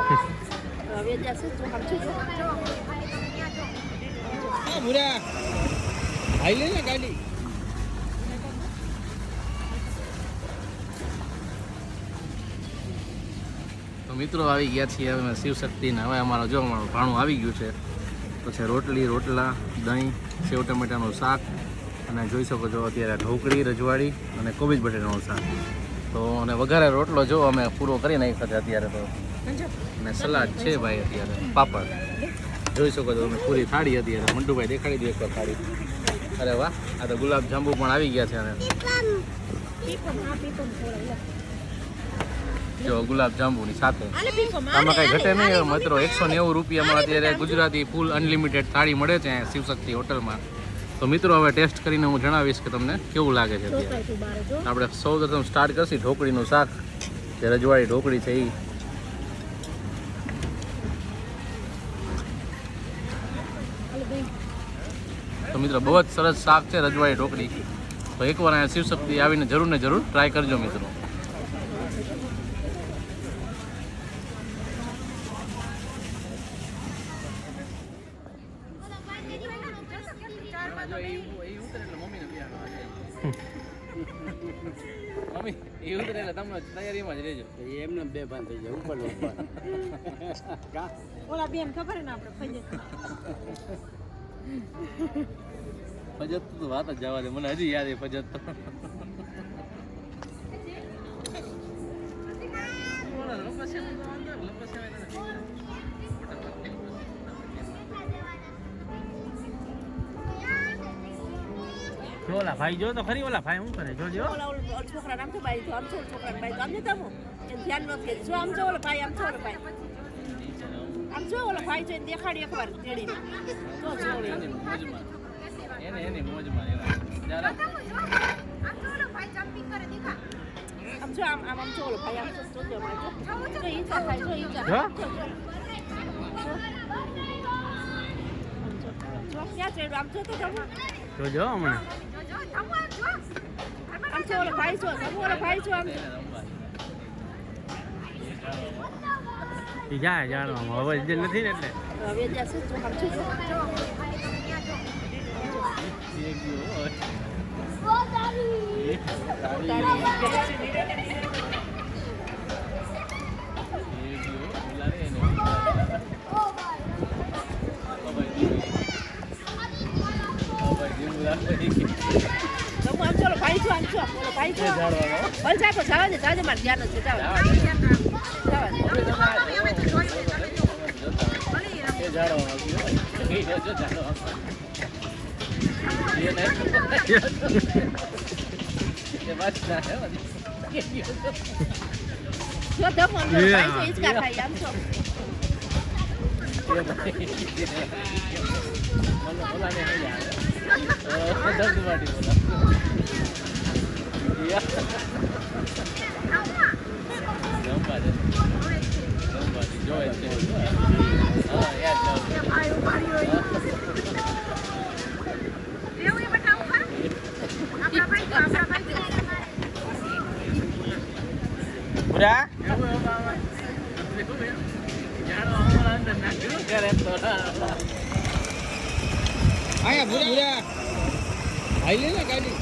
હવે જશે તો સમજો ભૂરા આઈ લે ને ગાડી. તો મિત્રો આવી ગયા છીએ અમે શિવશક્તિને. હવે અમારું ભાણું આવી ગયું છે. તો છે રોટલી, રોટલા, દહીં, સેવ ટમેટાનું શાક અને જોઈ શકો છો અત્યારે ઢોકળી, રજવાડી અને કોબીજ બટેટાનું શાક. તો અને વઘારે રોટલો જો અમે પૂરો કરી નાખ્યો છે અત્યારે. તો અને સલાડ છે ભાઈ અત્યારે, પાપડ જોઈ શકો છો તમે. પૂરી થાળી અત્યારે મંટુભાઈ દેખાડી દો એકવાર થાળી. અરે વાહ, આ તો ગુલાબ જાંબુ પણ આવી ગયા છે. અને જો ગુલાબ જાંબુની સાથે આમાં કાંઈ ઘટે નહીં મિત્રો. 190 રૂપિયામાં અત્યારે ગુજરાતી ફૂલ અનલિમિટેડ થાળી મળે છે શિવશક્તિ હોટલમાં. તો મિત્રો હવે ટેસ્ટ કરીને હું જણાવીશ કે તમને કેવું લાગે છે. આપણે સૌ પ્રથમ સ્ટાર્ટ કરશી ઢોકળીનું શાક, જે રજવાડી ઢોકળી છે એ. તો મિત્રો બહુ જ સરસ શાક છે રજવાડી ઢોકળી. તો એકવાર અહીંયા શિવશક્તિ આવીને જરૂર ને જરૂર ટ્રાય કરજો મિત્રો. મમ્મી એ ઉતરે એટલે તમને તૈયારીમાં જ રહેજો. એમને બે ભાન થઈ જાય ઉપર ઓલા બેન ખબર ને આપણે ફજત તો વાત જ જવા દે, મને હજી યાદ ફજત તો. ઓલા ભાઈ જો તો ખરી, ઓલા ભાઈ શું કરે જોજો. ઓલા છોકરા નામ તો ભાઈ, આમ છો છોકરા ભાઈ તો આમ ને તમો એ ધ્યાન નથી. જો આમ જો ઓલા ભાઈ, આમ છો ઓલા ભાઈ, આમ જો ઓલા ભાઈ જોઈને દેખાડી એકવાર તેડીને. તો જોડી એની મોજમાં, એની મોજમાં એવા જરા આમ જો આમ જો ઓલા ભાઈ, આમ જો જો ભાઈ જો ઈ જા ભાઈ જો ઈ જા જો ક્યાં છે આમ જો તો જમો જોજો હમણાં આમ જો ઓલા ભાઈ જો ઓલા ભાઈ જો આમ જાય જાણવામાં હવે જે નથી ને એટલે હવે જશે તો આમ જો ભાઈ જો આમ જો ઓલો ભાઈ જો બોલ જા તો જવા દે મારે ધ્યાન છે જવા જો દમ આમ જો ભાઈ જો ઈચકા ખાઈ આમ જો બોલા ને યાર દર્દ વાટી બોલા જોઈ છે હા યાર આયો મારી એવું એ બતાવું ખરું આપણા ભાઈ પૂરા આયા ભૂરા આઈ લે ને ગાડી.